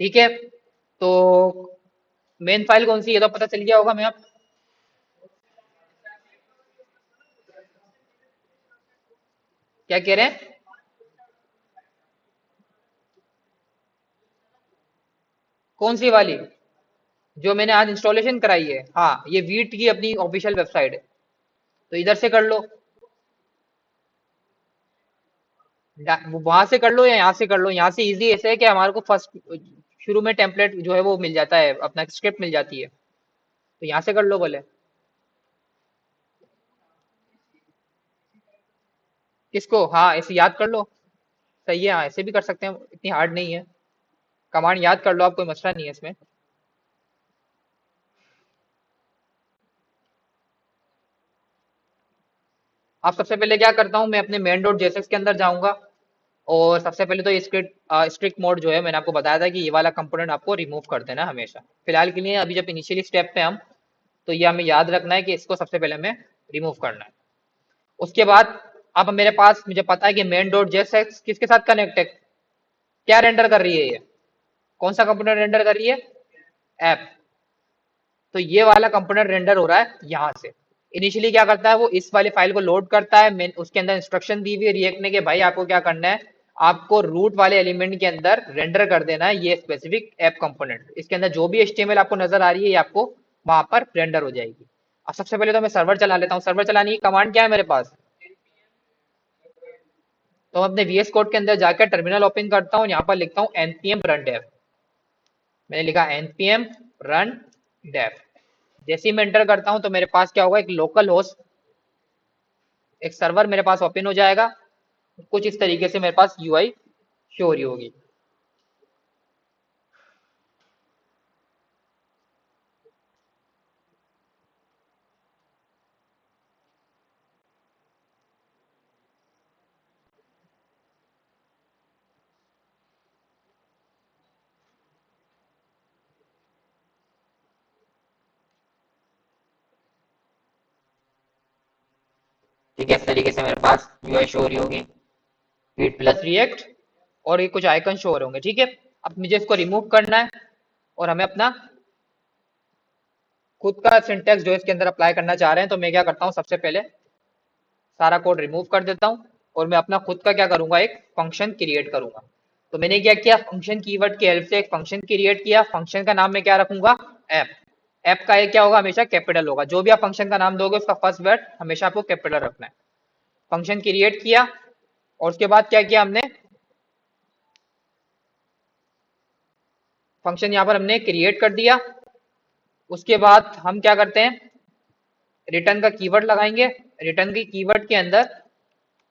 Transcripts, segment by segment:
ठीक है। तो मेन फाइल कौन सी है, ये तो पता चल गया होगा। मैं आप क्या कह रहे हैं? कौन सी वाली? जो मैंने आज इंस्टॉलेशन कराई है, हाँ, ये वीट की अपनी ऑफिशियल वेबसाइट है। तो इधर से कर लो, वहां से कर लो या यहाँ से कर लो। यहाँ से इजी ऐसे है कि हमारे को फर्स्ट शुरू में टेम्पलेट जो है वो मिल जाता है, अपना स्क्रिप्ट मिल जाती है। तो यहाँ से कर लो बोले। किसको? हाँ, ऐसे याद कर लो। सही है, हाँ, ऐसे भी कर सकते हैं, इतनी हार्ड नहीं है। कमांड याद कर लो आप, कोई मसला नहीं है इसमें। आप सबसे पहले क्या करता हूँ, मैं अपने मेन डॉट जेएसएक्स के अंदर जाऊंगा। और सबसे पहले तो ये स्ट्रिक्ट मोड जो है, मैंने आपको बताया था कि ये वाला कंपोनेंट आपको रिमूव कर देना है हमेशा। फिलहाल के लिए अभी जब इनिशियली स्टेप पे हम, तो ये हमें याद रखना है कि इसको सबसे पहले हमें रिमूव करना है। उसके बाद अब मेरे पास, मुझे पता है कि मेन डॉट जेएसएक्स किसके साथ कनेक्ट है, क्या रेंडर कर रही है ये, कौन सा कंपोनेंट रेंडर कर रही है? ऐप। तो ये वाला कंपोनेंट रेंडर हो रहा है यहाँ से। इनिशियली क्या करता है वो, इस वाली फाइल को लोड करता है। उसके अंदर इंस्ट्रक्शन दी हुई है रिएक्ट ने कि भाई आपको क्या करना है, आपको रूट वाले एलिमेंट के अंदर रेंडर कर देना है ये स्पेसिफिक ऐप कंपोनेंट। इसके अंदर जो भी एचटीएमएल आपको नजर आ रही है, ये आपको वहां पर रेंडर हो जाएगी। अब सबसे पहले तो मैं सर्वर चला लेता हूँ। सर्वर चलाने की कमांड क्या है मेरे पास? तो मैं अपने वीएस कोड के अंदर जाकर टर्मिनल ओपन करता हूँ, यहाँ पर लिखता हूँ npm run dev। मैंने लिखा npm run dev। जैसे ही मैं एंटर करता हूं तो मेरे पास क्या होगा, एक लोकल होस्ट, एक सर्वर मेरे पास ओपन हो जाएगा। कुछ इस तरीके से मेरे पास यूआई शो हो रही होगी। ठीक है, इस तरीके से मेरे पास यूआई शो हो रही होगी, वीट प्लस रिएक्ट, और ये कुछ आइकन शो हो रहे होंगे। ठीक है। अब मुझे इसको रिमूव करना है, और हमें अपना खुद का सिंटेक्स जो इसके अंदर अप्लाई करना चाह रहे हैं। तो मैं क्या करता हूँ, सबसे पहले सारा कोड रिमूव कर देता हूँ, और मैं अपना खुद का क्या करूंगा, एक फंक्शन क्रिएट करूंगा। तो मैंने क्या किया, फंक्शन कीवर्ड की हेल्प से एक फंक्शन क्रिएट किया। फंक्शन का नाम मैं क्या रखूंगा? ऐप। ऐप का ये क्या होगा, हमेशा कैपिटल होगा। जो भी आप फंक्शन का नाम दोगे उसका फर्स्ट वर्ड हमेशा आपको कैपिटल रखना है। फंक्शन क्रिएट किया, और उसके बाद क्या किया हमने, फंक्शन यहाँ पर हमने क्रिएट कर दिया। उसके बाद हम क्या करते हैं, रिटर्न का कीवर्ड लगाएंगे। रिटर्न के कीवर्ड के अंदर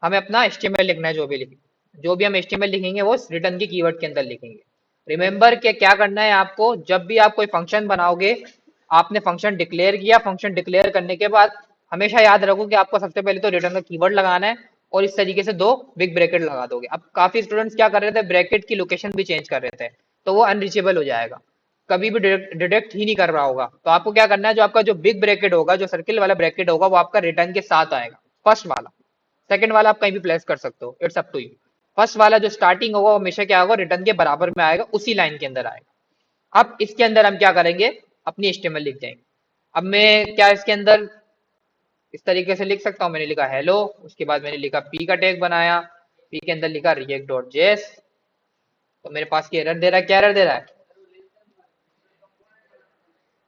हमें अपना एचटीएमएल लिखना है। जो भी हम एचटीएमएल लिखेंगे वो रिटर्न के कीवर्ड के अंदर लिखेंगे। रिमेंबर के क्या करना है आपको, जब भी आप कोई फंक्शन बनाओगे, आपने फंक्शन डिक्लेयर किया, फंक्शन डिक्लेयर करने के बाद हमेशा याद रखो कि आपको सबसे पहले तो रिटर्न का कीवर्ड लगाना है, और इस तरीके से दो बिग ब्रैकेट लगा दोगे। अब काफी स्टूडेंट्स क्या कर रहे थे, ब्रैकेट की लोकेशन भी चेंज कर रहे थे, तो वो अनरीचेबल हो जाएगा, कभी भी डिटेक्ट ही नहीं कर रहा होगा। तो आपको क्या करना है, जो आपका जो बिग ब्रैकेट होगा, जो सर्किल वाला ब्रैकेट होगा, वो आपका रिटर्न के साथ आएगा, फर्स्ट वाला। सेकंड वाला आप कहीं भी प्लेस कर सकते हो, it's up to you. First वाला जो स्टार्टिंग होगा वो हमेशा क्या होगा, रिटर्न के बराबर में आएगा, उसी लाइन के अंदर आएगा। अब इसके अंदर हम क्या करेंगे, अपनी एचटीएमएल लिख जाएंगे। अब मैं क्या इसके अंदर इस तरीके से लिख सकता हूँ, मैंने लिखा हेलो, उसके बाद मैंने लिखा पी का टैग बनाया, पी के अंदर लिखा रिएक्ट डॉट जेएस। तो मेरे पास क्या एरर दे रहा है, क्या एरर दे रहा है?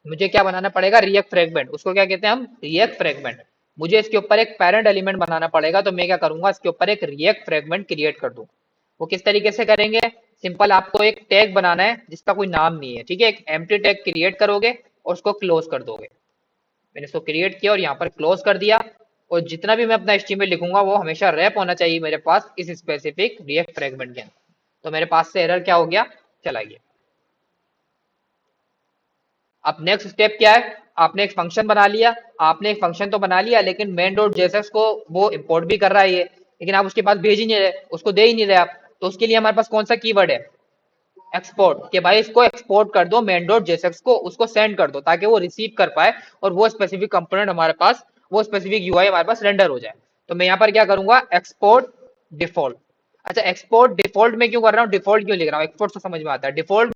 मुझे क्या बनाना पड़ेगा, रिएक्ट फ्रेगमेंट। उसको क्या कहते हैं हम, रिएक्ट फ्रेगमेंट। मुझे इसके ऊपर एक पेरेंट एलिमेंट बनाना पड़ेगा। तो मैं क्या करूंगा, इसके ऊपर एक रिएक्ट फ्रेगमेंट क्रिएट कर दूंगा। वो किस तरीके से करेंगे, सिंपल, आपको एक टैग बनाना है जिसका कोई नाम नहीं है। ठीक है, एक एम्प्टी टैग क्रिएट करोगे और उसको क्लोज कर दोगे। मैंने इसको क्रिएट किया और यहाँ पर क्लोज कर दिया। और जितना भी मैं अपना एचटीएमएल लिखूंगा वो हमेशा रैप होना चाहिए मेरे पास इस स्पेसिफिक रिएक्ट फ्रेगमेंट के अंदर। तो मेरे पास से एरर क्या हो गया, चला गया। अब नेक्स्ट स्टेप क्या है, आपने एक फंक्शन बना लिया। आपने एक फंक्शन तो बना लिया, लेकिन मेन डॉट जेएसएक्स को वो इंपोर्ट भी कर रहा है ये, लेकिन आप उसके पास भेज ही नहीं रहे, उसको दे ही नहीं रहे आप। तो उसके लिए हमारे पास कौन सा कीवर्ड है, एक्सपोर्ट, कि भाई इसको एक्सपोर्ट कर दो मेन डॉट जेएसएक्स को, उसको सेंड कर दो ताकि वो रिसीव कर पाए, और वो स्पेसिफिक कंपोनेंट हमारे पास, वो स्पेसिफिक यूआई हमारे पास रेंडर हो जाए। तो मैं यहाँ पर क्या करूंगा, एक्सपोर्ट डिफॉल्ट। अच्छा, एक्सपोर्ट डिफॉल्ट में क्यों कर रहा हूँ, डिफॉल्ट क्यों लिख रहा हूँ, एक्सपोर्ट तो समझ में आता है, डिफॉल्ट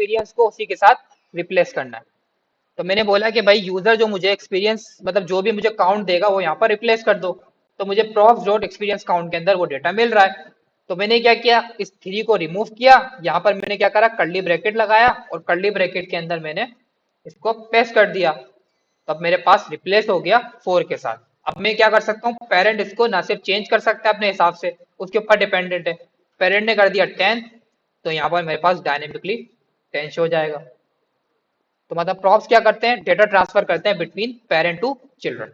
एक्सपीरियंस को उसी के साथ रिप्लेस करना है। तो मैंने बोला कि भाई यूजर जो मुझे एक्सपीरियंस मतलब जो भी मुझे काउंट देगा वो यहाँ पर रिप्लेस कर दो। तो मुझे प्रॉप्स डॉट एक्सपीरियंस काउंट के अंदर वो डेटा मिल रहा है। तो मैंने क्या किया, इस 3 को रिमूव किया, यहाँ पर मैंने क्या करा, कर्ली ब्रैकेट लगाया और कर्ली ब्रैकेट के अंदर मैंने इसको पेस्ट कर दिया। तब मेरे पास रिप्लेस हो गया 4 के साथ। अब मैं क्या कर सकता हूँ, पेरेंट इसको ना सिर्फ चेंज कर सकता है अपने हिसाब से, उसके ऊपर डिपेंडेंट है। पेरेंट ने कर दिया 10, तो यहाँ पर मेरे पास डायनेमिकली 10 शो हो जाएगा। तो मतलब प्रॉप्स क्या करते हैं, डेटा ट्रांसफर करते हैं बिटवीन पेरेंट टू चिल्ड्रन।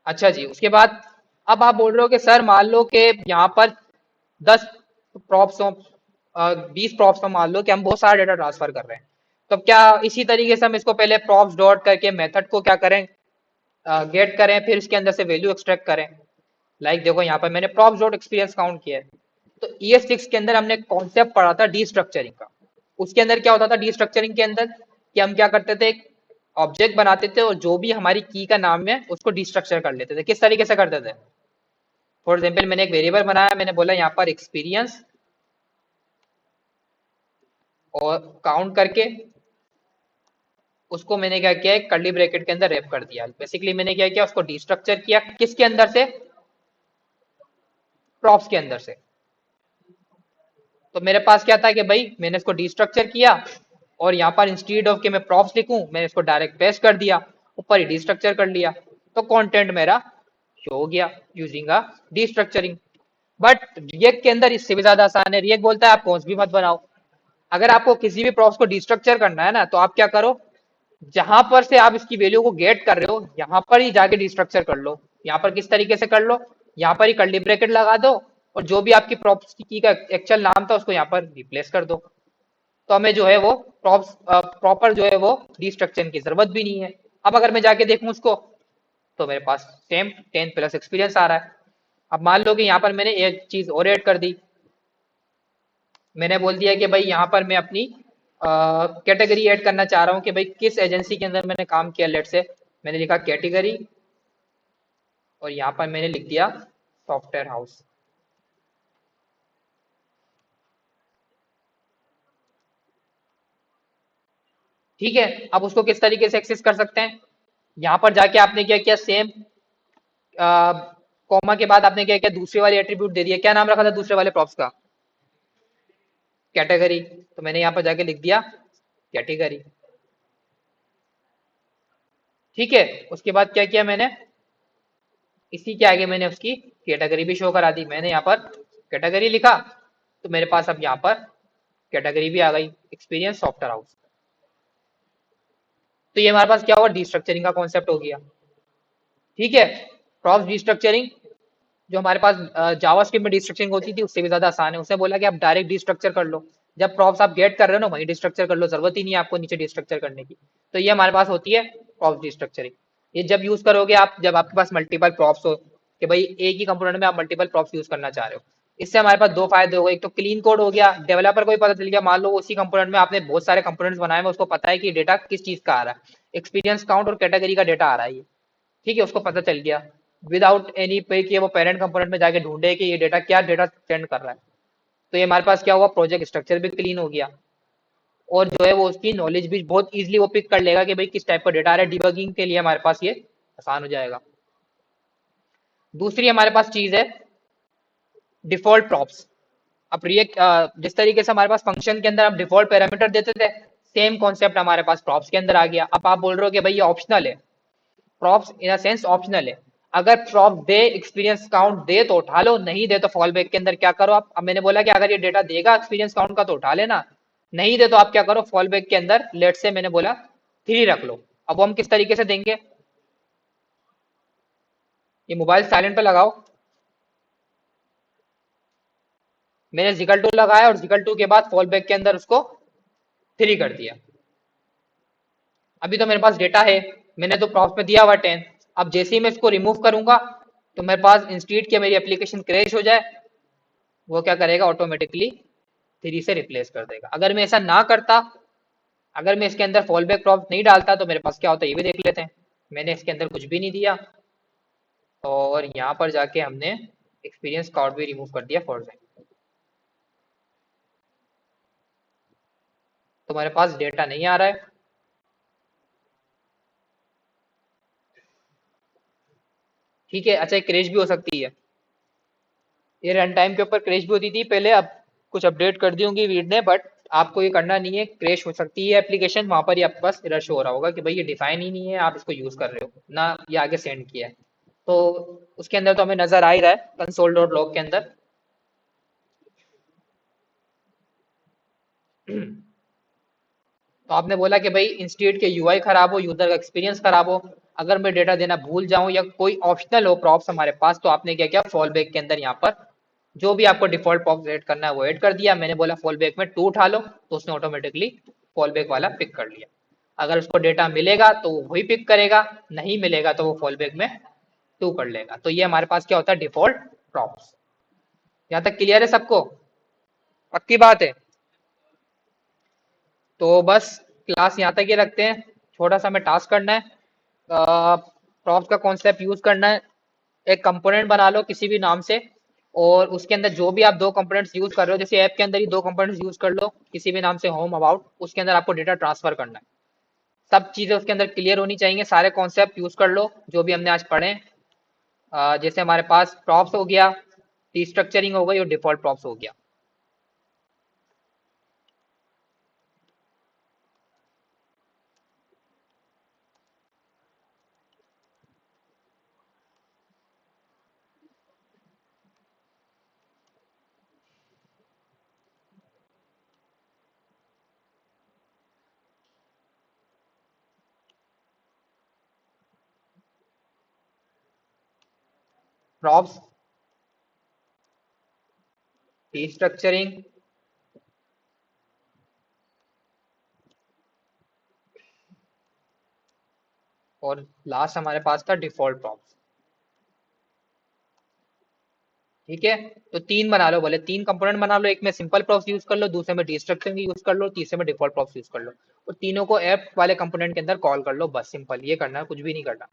अच्छा जी, उसके बाद अब आप बोल रहे हो कि सर मान लो कि यहाँ पर 10 प्रॉप्स हो, 20 प्रॉप्स हो, मान लो कि हम बहुत सारा डेटा ट्रांसफर कर रहे हैं। तो क्या इसी तरीके से हम इसको पहले प्रॉप्स डॉट करके मेथड को क्या करें, गेट करें, फिर इसके अंदर से वैल्यू एक्सट्रैक्ट करें। देखो यहाँ पर मैंने प्रॉप्स डॉट एक्सपीरियंस काउंट किया है। तो ES6 के अंदर हमने कॉन्सेप्ट पढ़ा था डी स्ट्रक्चरिंग का। उसके अंदर क्या होता था डी स्ट्रक्चरिंग के अंदर, कि हम क्या करते थे, ऑब्जेक्ट बनाते थे और जो भी हमारी की का नाम है उसको डिस्ट्रक्चर कर लेते थे। किस तरीके से करते थे, फॉर एग्जाम्पल मैंने एक वेरिएबल बनाया, मैंने बोला यहाँ पर एक्सपीरियंस और काउंट करके उसको मैंने क्या किया, एक कर्ली ब्रैकेट के अंदर रैप कर दिया। बेसिकली मैंने क्या किया, उसको डिस्ट्रक्चर किया, किसके अंदर से, प्रॉप्स के अंदर से। तो मेरे पास क्या था कि भाई मैंने इसको डिस्ट्रक्चर किया और यहाँ पर इंस्टीड ऑफ के मैं प्रॉप्स लिखूं, मैंने इसको डायरेक्ट पेस्ट कर दिया, ऊपर ही डिस्ट्रक्चर कर लिया। तो कंटेंट मेरा शो हो गया यूजिंग अ डिस्ट्रक्चरिंग। बट रिएक्ट के अंदर इससे भी ज्यादा आसान है। रिएक्ट बोलता है आप कौन भी मत बनाओ, अगर आपको किसी भी प्रॉप्स को डिस्ट्रक्चर करना है ना, तो आप क्या करो, जहां पर से आप इसकी वैल्यू को गेट कर रहे हो यहाँ पर ही जाके डिस्ट्रक्चर कर लो। यहाँ पर किस तरीके से कर लो, यहाँ पर ही कर्ली ब्रैकेट लगा दो और जो भी आपकी प्रॉप्स की का एक्चुअल नाम था उसको यहाँ पर रिप्लेस कर दो। तो हमें जो है वो प्रॉप्स प्रॉपर जो है वो डिस्ट्रक्चर की जरूरत भी नहीं है। अब अगर मैं जाके देखूं उसको, तो मेरे पास सेम 10 प्लस एक्सपीरियंस आ रहा है। अब मान लो कि यहाँ पर मैंने एक चीज और ऐड कर दी, मैंने बोल दिया कि भाई यहाँ पर मैं अपनी कैटेगरी ऐड करना चाह रहा हूँ कि भाई किस एजेंसी के अंदर मैंने काम किया। लेट से मैंने लिखा कैटेगरी और यहाँ पर मैंने लिख दिया सॉफ्टवेयर हाउस। ठीक है, अब उसको किस तरीके से एक्सेस कर सकते हैं, यहाँ पर जाके आपने क्या किया, सेम कॉमा के बाद आपने क्या किया, दूसरे वाले एट्रीब्यूट दे दिया। क्या नाम रखा था दूसरे वाले प्रॉप्स का, कैटेगरी। तो मैंने यहाँ पर जाके लिख दिया कैटेगरी। ठीक है, उसके बाद क्या किया मैंने, इसी के आगे मैंने उसकी कैटेगरी भी शो करा दी। मैंने यहाँ पर कैटेगरी लिखा, तो मेरे पास अब यहाँ पर कैटेगरी भी आ गई, एक्सपीरियंस सॉफ्टवेयर हाउस। तो ये हमारे पास क्या हुआ, डिस्ट्रक्चरिंग का कॉन्सेप्ट हो गया। ठीक है, प्रॉप्स डिस्ट्रक्चरिंग जो हमारे पास जावास्क्रिप्ट में डिस्ट्रक्चरिंग होती थी उससे भी ज्यादा आसान है। उसने बोला कि आप डायरेक्ट डिस्ट्रक्चर कर लो, जब प्रॉप्स आप गेट कर रहे हो ना वहीं डिस्ट्रक्चर कर लो, जरूरत ही नहीं है आपको नीचे डिस्ट्रक्चर करने की। तो ये हमारे पास होती है प्रॉप्स डिस्ट्रक्चरिंग। ये जब यूज करोगे आप, जब आपके पास मल्टीपल प्रॉप्स हो, कि भाई एक ही कंपोनेंट में आप मल्टीपल प्रॉप्स यूज करना चाह रहे हो। इससे हमारे पास दो फायदे हो गए, एक तो क्लीन कोड हो गया, डेवलपर को भी पता चल गया, मान लो उसी कंपोनेंट में आपने बहुत सारे कंपोनेंट्स बनाए हैं, उसको पता है कि डेटा किस चीज का आ रहा है, एक्सपीरियंस काउंट और कैटेगरी का डेटा आ रहा है ये। ठीक है, उसको पता चल गया विदाउट एनी पे कि वो पेरेंट कंपोनेंट में जाके ढूंढे कि ये डेटा क्या डेटा सेंड कर रहा है। तो ये हमारे पास क्या हुआ, प्रोजेक्ट स्ट्रक्चर भी क्लीन हो गया और जो है वो उसकी नॉलेज भी बहुत इजीली वो पिक कर लेगा कि भाई किस टाइप का डेटा आ रहा है। डिबगिंग के लिए हमारे पास ये आसान हो जाएगा। दूसरी हमारे पास चीज है डिफॉल्ट प्रॉप्स। अब रिएक्ट जिस तरीके से हमारे पास फंक्शन के अंदर हम डिफॉल्ट पैरामीटर देते थे, सेम कॉन्सेप्ट हमारे पास प्रॉप्स के अंदर आ गया। अब आप बोल रहे हो कि भाई ये ऑप्शनल है, props in a sense optional है। अगर prop they, experience count they तो उठा लो, नहीं दे तो फॉल बैक के अंदर क्या करो आप। अब मैंने बोला कि अगर ये डेटा देगा एक्सपीरियंस काउंट का तो उठा लेना, नहीं दे तो आप क्या करो, फॉल बैक के अंदर लेट से मैंने बोला 3 रख लो। अब वो हम किस तरीके से देंगे, ये मोबाइल साइलेंट पे लगाओ, मैंने जिकल टू लगाया और जिकल टू के बाद फॉल बैक के अंदर उसको 3 कर दिया। अभी तो मेरे पास डेटा है, मैंने तो प्रॉप्स में दिया हुआ 10। अब जैसे ही मैं इसको रिमूव करूंगा तो मेरे पास इंस्टीड के मेरी एप्लीकेशन क्रैश हो जाए, वो क्या करेगा, ऑटोमेटिकली 3 से रिप्लेस कर देगा। अगर मैं ऐसा ना करता, अगर मैं इसके अंदर फॉल बैक प्रॉप्ट नहीं डालता, तो मेरे पास क्या होता है ये भी देख लेते हैं। मैंने इसके अंदर कुछ भी नहीं दिया और यहाँ पर जाके हमने एक्सपीरियंस कार्ड भी रिमूव कर दिया फॉर। तुम्हारे पास डेटा नहीं आ रहा है। ठीक है, अच्छा, क्रैश भी हो सकती है। ये रन टाइम के ऊपर क्रैश भी होती थी पहले, अब कुछ अपडेट कर दी होंगी वीड ने, बट आपको ये करना नहीं है। क्रैश हो सकती है एप्लीकेशन, वहां पर ही आपके पास एरर शो हो रहा होगा कि भाई ये डिफाइन ही नहीं है, आप इसको यूज कर रहे हो ना, ये आगे सेंड किया है। तो उसके अंदर तो हमें नजर आ ही रहा है कंसोल डॉट लॉग के अंदर। तो आपने बोला कि भाई इंस्टीट्यूट के यूआई खराब हो, यूजर का एक्सपीरियंस खराब हो, अगर मैं डेटा देना भूल जाऊं या कोई ऑप्शनल हो प्रॉप्स हमारे पास, तो आपने क्या किया, फॉल बैक के अंदर यहाँ पर जो भी आपको डिफॉल्ट प्रॉप्स ऐड करना है वो ऐड कर दिया। मैंने बोला फॉल बैक में टू उठा लो, तो उसने ऑटोमेटिकली फॉल बैक वाला पिक कर लिया। अगर उसको डेटा मिलेगा तो वो वही पिक करेगा, नहीं मिलेगा तो वो फॉल बैक में टू कर लेगा। तो ये हमारे पास क्या होता है, डिफॉल्ट प्रॉप्स। यहाँ तक क्लियर है सबको? पक्की बात है? तो बस क्लास यहाँ तक ही रखते हैं। छोटा सा हमें टास्क करना है, प्रॉप्स का कॉन्सेप्ट यूज करना है। एक कंपोनेंट बना लो किसी भी नाम से, और उसके अंदर जो भी आप दो कंपोनेंट्स यूज कर रहे हो, जैसे ऐप के अंदर ही दो कंपोनेंट्स यूज कर लो किसी भी नाम से, होम अबाउट, उसके अंदर आपको डेटा ट्रांसफर करना है। सब चीजें उसके अंदर क्लियर होनी चाहिए, सारे कॉन्सेप्ट यूज कर लो जो भी हमने आज पढ़े। जैसे हमारे पास प्रॉप्स हो गया, स्ट्रक्चरिंग हो गई, और डिफॉल्ट प्रॉप्स हो गया। प्रॉप्स, स्ट्रक्चरिंग, और लास्ट हमारे पास था डिफॉल्ट प्रॉप्स। ठीक है, तो तीन बना लो, बोले तीन कंपोनेंट बना लो, एक में सिंपल प्रॉप्स यूज कर लो, दूसरे में डिस्ट्रक्शन यूज कर लो, तीसरे में डिफॉल्ट प्रॉप्स यूज कर लो, और तीनों को ऐप वाले कंपोनेंट के अंदर कॉल कर लो। बस सिंपल ये करना है, कुछ भी नहीं करना।